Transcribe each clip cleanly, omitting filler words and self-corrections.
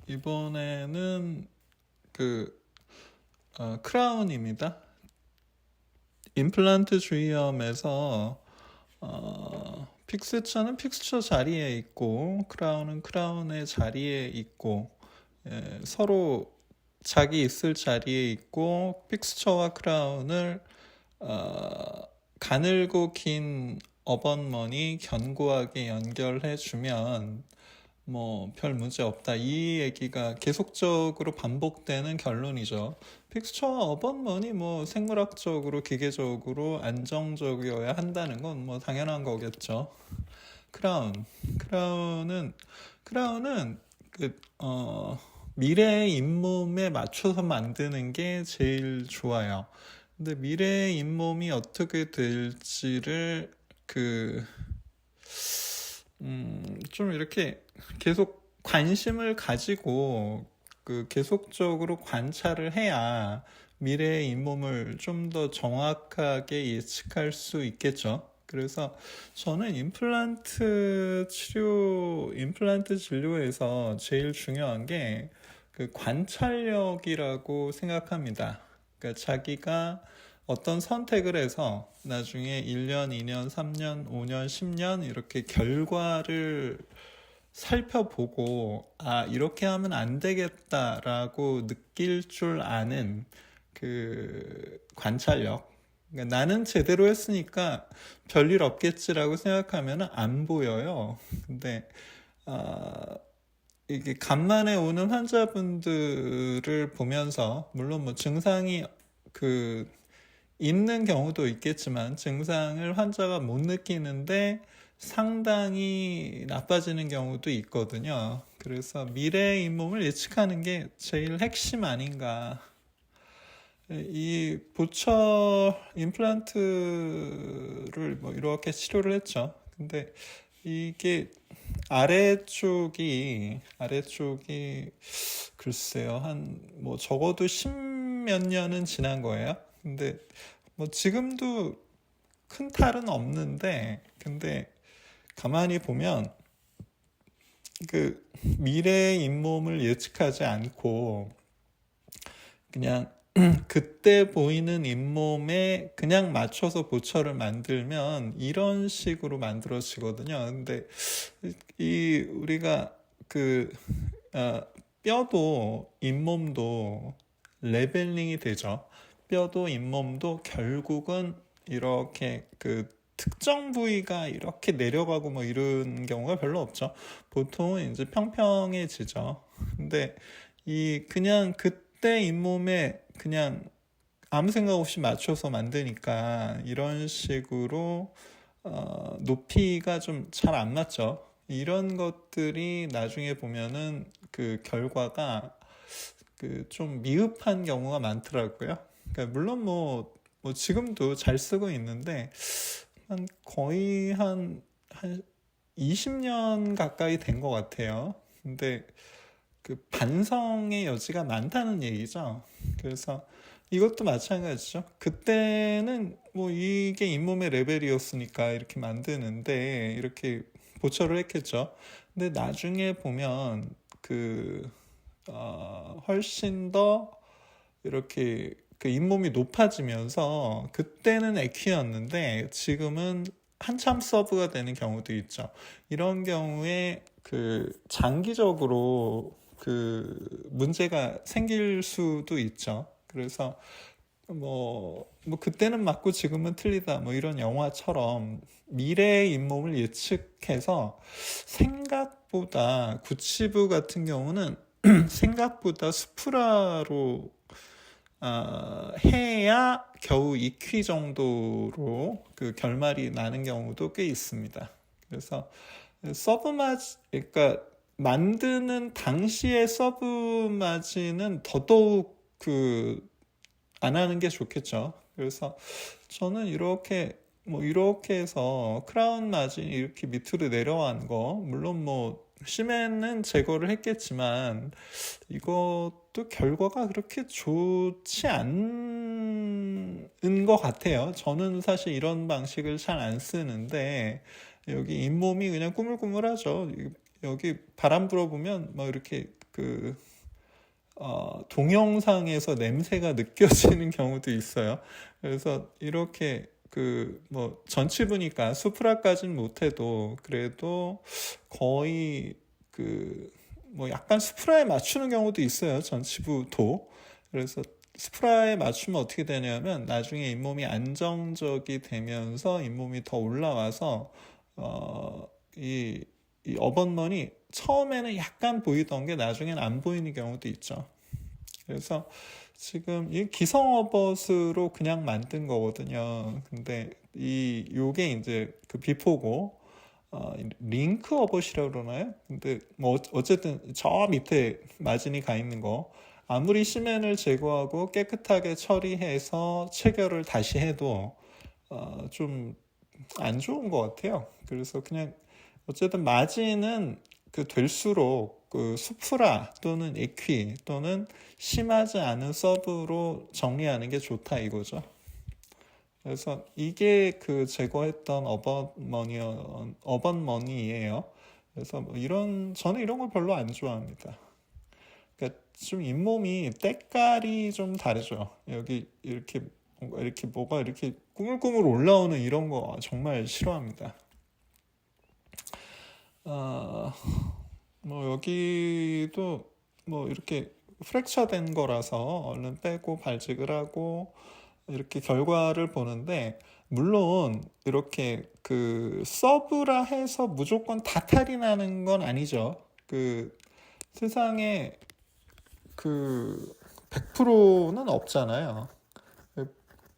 이번에는 그 크라운입니다. 임플란트 주의염에서 픽스처는 픽스처 자리에 있고 크라운은 크라운의 자리에 있고, 서로 자기 있을 자리에 있고 픽스처와 크라운을 가늘고 긴 어번머니 견고하게 연결해주면 뭐 별 문제 없다, 이 얘기가 계속적으로 반복되는 결론이죠. 픽스처와 어번머니 뭐 생물학적으로 기계적으로 안정적이어야 한다는 건 뭐 당연한 거겠죠. 크라운 크라운은 미래의 잇몸에 맞춰서 만드는 게 제일 좋아요. 근데 미래의 잇몸이 어떻게 될지를 좀 이렇게 계속 관심을 가지고 계속적으로 관찰을 해야 미래의 잇몸을 좀 더 정확하게 예측할 수 있겠죠. 그래서 저는 임플란트 진료에서 제일 중요한 게 관찰력이라고 생각합니다. 그러니까 자기가 어떤 선택을 해서 나중에 1년, 2년, 3년, 5년, 10년 이렇게 결과를 살펴보고, 이렇게 하면 안 되겠다라고 느낄 줄 아는 관찰력. 그러니까 나는 제대로 했으니까 별일 없겠지라고 생각하면 안 보여요. 근데 이게 간만에 오는 환자분들을 보면서, 물론 뭐 증상이 있는 경우도 있겠지만 증상을 환자가 못 느끼는데 상당히 나빠지는 경우도 있거든요. 그래서 미래의 잇몸을 예측하는 게 제일 핵심 아닌가. 이 보철 임플란트를 뭐 이렇게 치료를 했죠. 근데 이게 아래쪽이 글쎄요, 한 뭐 적어도 10몇 년은 지난 거예요. 근데 뭐 지금도 큰 탈은 없는데, 근데 가만히 보면 미래의 잇몸을 예측하지 않고 그냥 그때 보이는 잇몸에 그냥 맞춰서 보철을 만들면 이런 식으로 만들어지거든요. 근데 우리가 뼈도 잇몸도 레벨링이 되죠. 뼈도 잇몸도 결국은 이렇게 특정 부위가 이렇게 내려가고 뭐 이런 경우가 별로 없죠. 보통은 이제 평평해지죠. 근데 그냥 그때 잇몸에 그냥 아무 생각 없이 맞춰서 만드니까 이런 식으로 높이가 좀 잘 안 맞죠. 이런 것들이 나중에 보면은 결과가 좀 미흡한 경우가 많더라고요. 그러니까 물론 뭐 지금도 잘 쓰고 있는데 거의 한 20년 가까이 된 것 같아요. 근데 반성의 여지가 많다는 얘기죠. 그래서 이것도 마찬가지죠. 그때는 뭐 이게 잇몸의 레벨이었으니까 이렇게 만드는데 이렇게 보철을 했겠죠. 근데 나중에 보면 훨씬 더 이렇게 잇몸이 높아지면서, 그때는 에퀴였는데 지금은 한참 서브가 되는 경우도 있죠. 이런 경우에 장기적으로 문제가 생길 수도 있죠. 그래서 뭐 그때는 맞고 지금은 틀리다 뭐 이런 영화처럼 미래의 잇몸을 예측해서 생각보다 구치부 같은 경우는 생각보다 스프라로 해야 겨우 이퀴 정도로 결말이 나는 경우도 꽤 있습니다. 그래서 그러니까 만드는 당시의 서브마진은 더더욱 안 하는 게 좋겠죠. 그래서 저는 이렇게 해서 크라운 마진이 이렇게 밑으로 내려간 거, 물론 뭐 심해는 제거를 했겠지만 이것도 결과가 그렇게 좋지 않은 것 같아요. 저는 사실 이런 방식을 잘 안 쓰는데 여기 잇몸이 그냥 꾸물꾸물하죠. 여기 바람 불어보면 막 이렇게 그 동영상에서 냄새가 느껴지는 경우도 있어요. 그래서 이렇게 그 뭐 전치부니까 수프라까지는 못해도 그래도 거의 그 뭐 약간 수프라에 맞추는 경우도 있어요. 전치부도. 그래서 스프라에 맞추면 어떻게 되냐면 나중에 잇몸이 안정적이 되면서 잇몸이 더 올라와서 이 어번먼이 처음에는 약간 보이던 게 나중에는 안 보이는 경우도 있죠. 그래서 지금 이 기성어벗으로 그냥 만든 거거든요. 근데 요게 이제 그 비포고 링크 어벗이라고 그러나요? 근데 뭐 어쨌든 저 밑에 마진이 가 있는 거 아무리 시멘을 제거하고 깨끗하게 처리해서 체결을 다시 해도 좀 안 좋은 것 같아요. 그래서 그냥 어쨌든 마진은 그 될수록 그 수프라 또는 에퀴 또는 심하지 않은 서브로 정리하는 게 좋다 이거죠. 그래서 이게 그 제거했던 어번머니예요. 그래서 뭐 저는 이런 걸 별로 안 좋아합니다. 그러니까 좀 잇몸이 때깔이 좀 다르죠. 여기 이렇게 뭐가 이렇게 꾸물꾸물 올라오는 이런 거 정말 싫어합니다. 뭐 여기도 뭐 이렇게 프랙처 된 거라서 얼른 빼고 발직을 하고 이렇게 결과를 보는데 물론 이렇게 그 서브라 해서 무조건 다 탈이 나는 건 아니죠. 그 세상에 그 100%는 없잖아요.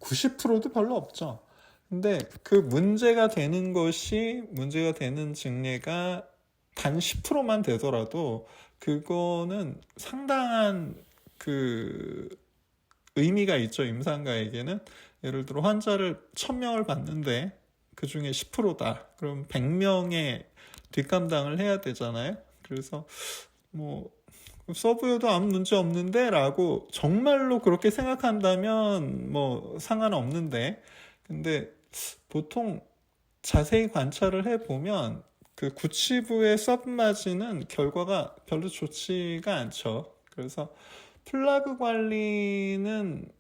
90%도 별로 없죠. 근데 그 문제가 되는 증례가 단 10%만 되더라도 그거는 상당한 그 의미가 있죠. 임상가에게는. 예를 들어 환자를 1000명을 봤는데 그 중에 10%다. 그럼 100명의 뒷감당을 해야 되잖아요. 그래서 뭐 서브여도 아무 문제 없는데 라고 정말로 그렇게 생각한다면 뭐 상관없는데 근데 보통 자세히 관찰을 해보면 그 구치부의 서브 마진은 결과가 별로 좋지가 않죠. 그래서 플라그 관리는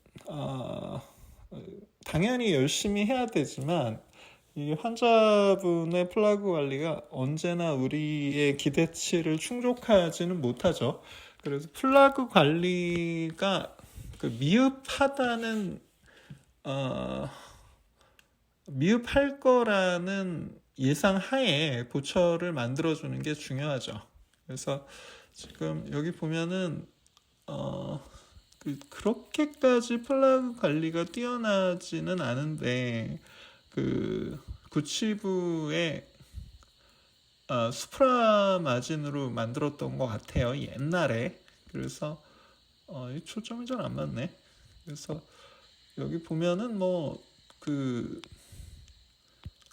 당연히 열심히 해야 되지만 이 환자분의 플라그 관리가 언제나 우리의 기대치를 충족하지는 못하죠. 그래서 플라그 관리가 그 미흡할 거라는 예상 하에 보철을 만들어주는 게 중요하죠. 그래서 지금 여기 보면은 그렇게까지 플라그 관리가 뛰어나지는 않은데 그 구치부의 수프라 마진으로 만들었던 것 같아요. 옛날에. 그래서 이 초점이 잘 안 맞네. 그래서 여기 보면은 뭐 그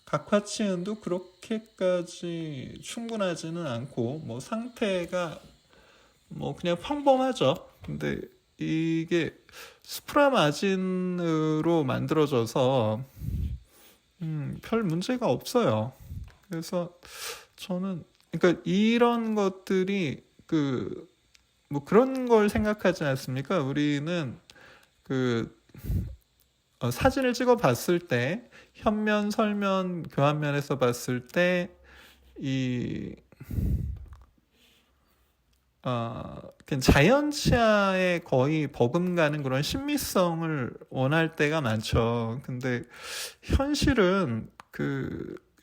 각화치은도 그렇게까지 충분하지는 않고 뭐 상태가 뭐 그냥 평범하죠. 근데 이게 수프라 마진으로 만들어져서 별 문제가 없어요. 그래서 저는 그러니까 이런 것들이 뭐 그런 걸 생각하지 않습니까? 우리는 사진을 찍어 봤을 때 현면, 설면, 교환면에서 봤을 때 그냥 자연치아에 거의 버금가는 그런 신미성을 원할 때가 많죠. 근데 현실은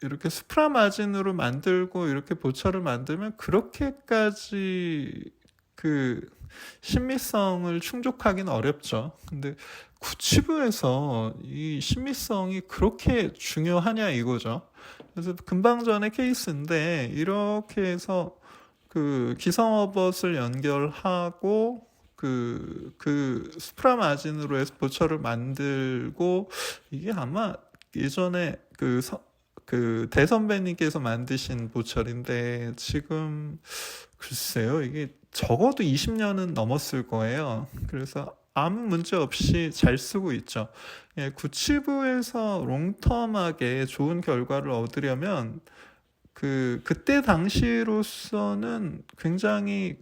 이렇게 수프라 마진으로 만들고 이렇게 보철을 만들면 그렇게까지 신미성을 충족하기는 어렵죠. 근데 구치부에서 이 신미성이 그렇게 중요하냐 이거죠. 그래서 금방 전에 케이스인데 이렇게 해서 기성어벗을 연결하고 수프라 마진으로 해서 보철을 만들고 이게 아마 예전에 대선배님께서 만드신 보철인데 지금 글쎄요 이게 적어도 20년은 넘었을 거예요. 그래서 아무 문제 없이 잘 쓰고 있죠. 구치부에서 롱텀하게 좋은 결과를 얻으려면 그때 당시로서는 굉장히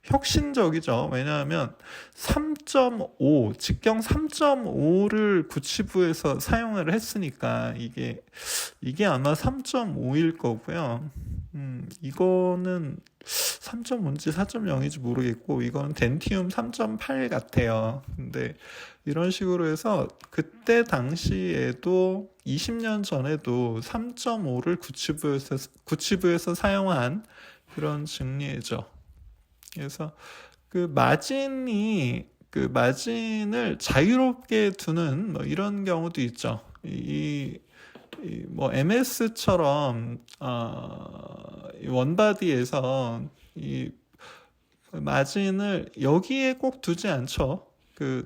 혁신적이죠. 왜냐하면 3.5, 직경 3.5를 구치부에서 사용을 했으니까 이게 아마 3.5일 거고요. 이거는 3.5인지 4.0인지 모르겠고, 이건 덴티움 3.8 같아요. 근데 이런 식으로 해서 그때 당시에도 20년 전에도 3.5를 구치부에서 사용한 그런 증리죠. 그래서 마진을 자유롭게 두는 뭐 이런 경우도 있죠. 뭐 MS처럼 원바디에서 이 마진을 여기에 꼭 두지 않죠. 그냥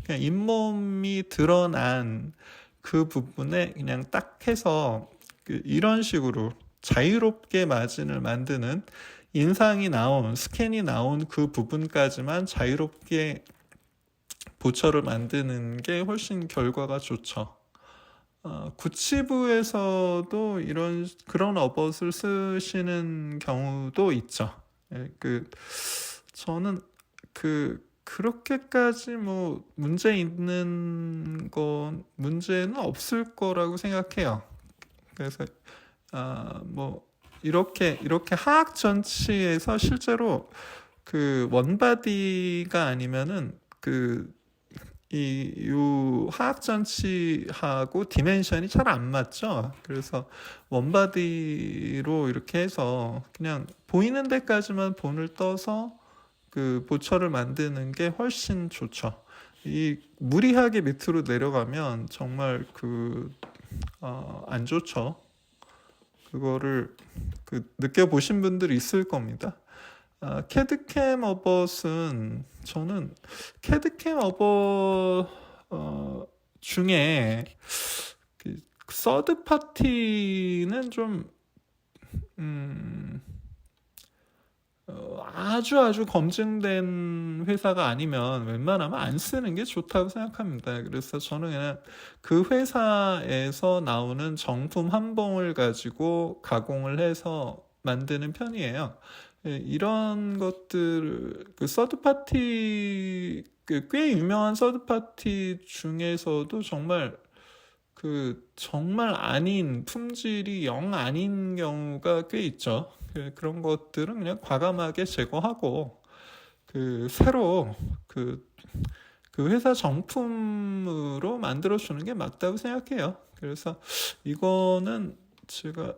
잇몸이 드러난 그 부분에 그냥 딱 해서 이런 식으로 자유롭게 마진을 만드는, 스캔이 나온 그 부분까지만 자유롭게 보철을 만드는 게 훨씬 결과가 좋죠. 구치부에서도 그런 어벗을 쓰시는 경우도 있죠. 저는 그렇게까지 뭐 문제는 없을 거라고 생각해요. 그래서 뭐 이렇게 하악 전치에서 실제로 원바디가 아니면은 이 하악 전치하고 디멘션이 잘 안 맞죠. 그래서 원바디로 이렇게 해서 그냥 보이는 데까지만 본을 떠서 보철을 만드는 게 훨씬 좋죠. 무리하게 밑으로 내려가면 정말 안 좋죠. 그거를 느껴보신 분들이 있을 겁니다. 캐드캠 어벗은, 저는 캐드캠 어벗 중에 서드 파티는 좀 아주 검증된 회사가 아니면 웬만하면 안 쓰는 게 좋다고 생각합니다. 그래서 저는 그냥 그 회사에서 나오는 정품 한 봉을 가지고 가공을 해서 만드는 편이에요. 이런 것들, 서드파티, 꽤 유명한 서드파티 중에서도 정말 아닌, 품질이 영 아닌 경우가 꽤 있죠. 그런 것들은 그냥 과감하게 제거하고, 새로, 그 회사 정품으로 만들어주는 게 맞다고 생각해요. 그래서 이거는 제가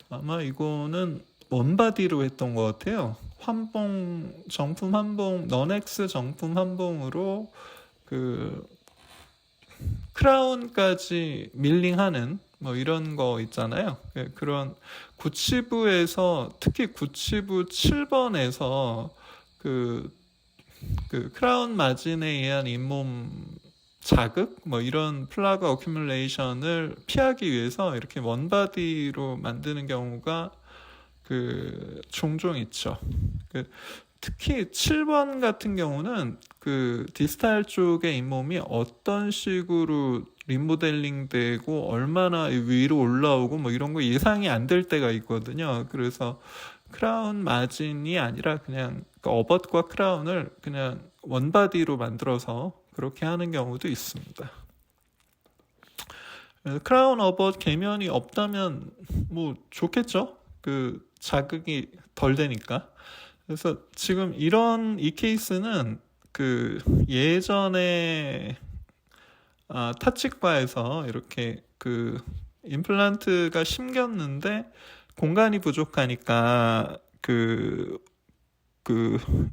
아마 이거는 원바디로 했던 것 같아요. 정품 한 봉, 너넥스 정품 한 봉으로 크라운까지 밀링하는 뭐 이런 거 있잖아요. 그런 구치부에서, 특히 구치부 7번에서 크라운 마진에 의한 잇몸 자극, 뭐 이런 플라그 어큐뮬레이션을 피하기 위해서 이렇게 원바디로 만드는 경우가 종종 있죠. 특히 7번 같은 경우는 디스탈 쪽의 잇몸이 어떤 식으로 리모델링 되고 얼마나 위로 올라오고 뭐 이런 거 예상이 안 될 때가 있거든요. 그래서 크라운 마진이 아니라 그냥 어벗과 크라운을 그냥 원바디로 만들어서 그렇게 하는 경우도 있습니다. 크라운 어벗 계면이 없다면 뭐 좋겠죠. 자극이 덜 되니까. 그래서 지금 이 케이스는 예전에 타치과에서 이렇게 임플란트가 심겼는데 공간이 부족하니까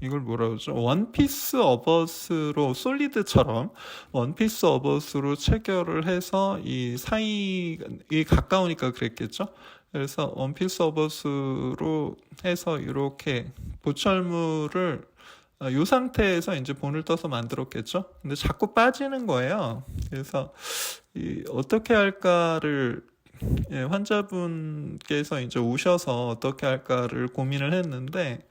이걸 뭐라 그러죠? 원피스 어벗으로, 솔리드처럼 원피스 어벗으로 체결을 해서 이 사이에 가까우니까 그랬겠죠? 그래서 원피스 어벗으로 해서 이렇게 보철물을 이 상태에서 이제 본을 떠서 만들었겠죠? 근데 자꾸 빠지는 거예요. 그래서 어떻게 할까를, 환자분께서 이제 오셔서 어떻게 할까를 고민을 했는데,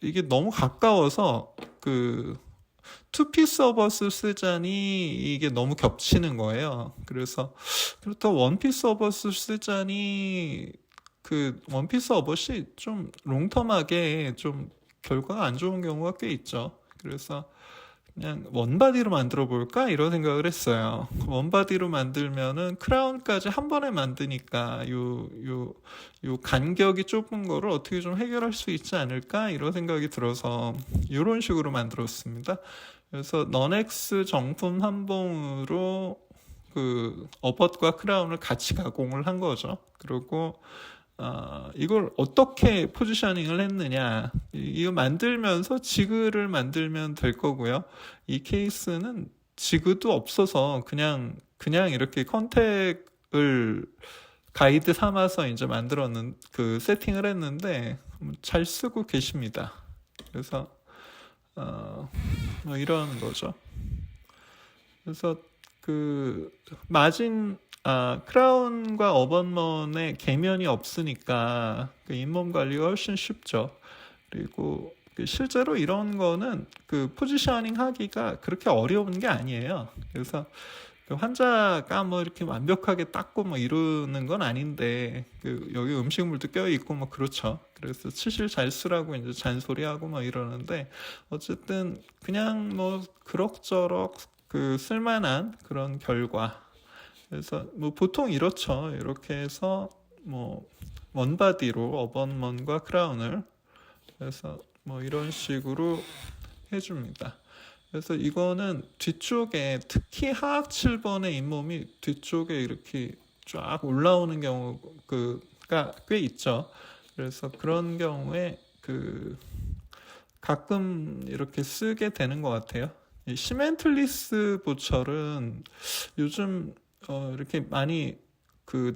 이게 너무 가까워서 투피 서버스 쓰자니 이게 너무 겹치는 거예요. 그래서 그렇다고 원피 서버스 쓰자니 그 원피 서버시 좀 롱텀하게 좀 결과가 안 좋은 경우가 꽤 있죠. 그래서 그냥 원바디로 만들어 볼까 이런 생각을 했어요. 원바디로 만들면은 크라운까지 한 번에 만드니까 요 간격이 좁은 거를 어떻게 좀 해결할 수 있지 않을까 이런 생각이 들어서 이런 식으로 만들었습니다. 그래서 넌엑스 정품 한 봉으로 그 어벗과 크라운을 같이 가공을 한 거죠. 그리고 이걸 어떻게 포지셔닝을 했느냐. 이거 만들면서 지그를 만들면 될 거고요. 이 케이스는 지그도 없어서 그냥 이렇게 컨택을 가이드 삼아서 이제 그 세팅을 했는데 잘 쓰고 계십니다. 그래서, 뭐 이런 거죠. 그래서 그 크라운과 어번먼의 계면이 없으니까 그 잇몸 관리가 훨씬 쉽죠. 그리고 실제로 이런 거는 그 포지셔닝 하기가 그렇게 어려운 게 아니에요. 그래서 그 환자가 뭐 이렇게 완벽하게 닦고 뭐 이러는 건 아닌데 여기 음식물도 껴 있고 뭐 그렇죠. 그래서 치실 잘 쓰라고 이제 잔소리하고 뭐 이러는데 어쨌든 그냥 뭐 그럭저럭 그 쓸만한 그런 결과. 그래서 뭐 보통 이렇죠. 이렇게 해서 뭐 원바디로 어번먼과 크라운을 그래서 뭐 이런 식으로 해줍니다. 그래서 이거는 뒤쪽에 특히 하악 7번의 잇몸이 뒤쪽에 이렇게 쫙 올라오는 경우가 꽤 있죠. 그래서 그런 경우에 가끔 이렇게 쓰게 되는 것 같아요. 이 시멘틀리스 보철은 요즘 이렇게 많이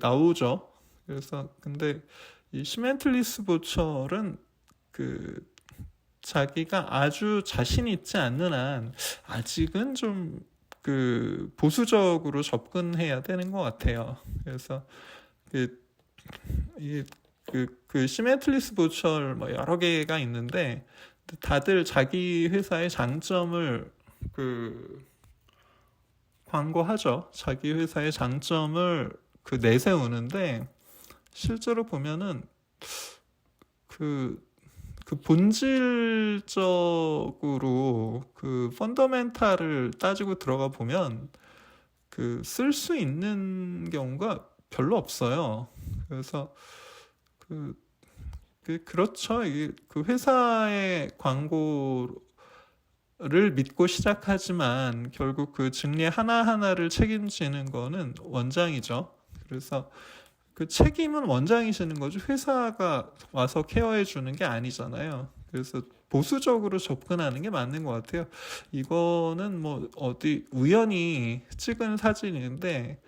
나오죠. 그래서 근데 이 시멘틀리스 보철은 자기가 아주 자신 있지 않는 한 아직은 좀 보수적으로 접근해야 되는 것 같아요. 그래서 시멘틀리스 보철 뭐 여러 개가 있는데 다들 자기 회사의 장점을 광고하죠. 자기 회사의 장점을 내세우는데 실제로 보면은 본질적으로 펀더멘탈을 따지고 들어가 보면 쓸 수 있는 경우가 별로 없어요. 그래서 그렇죠. 회사의 광고를 믿고 시작하지만 결국 증례 하나하나를 책임지는 거는 원장이죠. 그래서 책임은 원장이시는 거죠. 회사가 와서 케어해 주는 게 아니잖아요. 그래서 보수적으로 접근하는 게 맞는 것 같아요. 이거는 뭐 어디 우연히 찍은 사진인데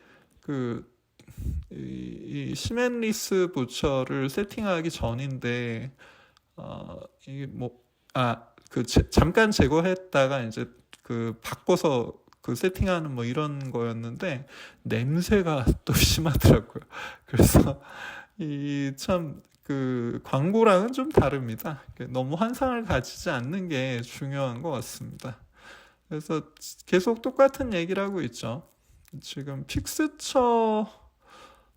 이 시멘리스 보철을 세팅하기 전인데 이게 잠깐 제거했다가 이제 바꿔서 세팅하는 뭐 이런 거였는데 냄새가 또 심하더라고요. 그래서 참 광고랑은 좀 다릅니다. 너무 환상을 가지지 않는 게 중요한 것 같습니다. 그래서 계속 똑같은 얘기를 하고 있죠. 지금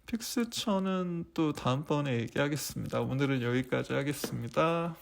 픽스처는 또 다음번에 얘기하겠습니다. 오늘은 여기까지 하겠습니다.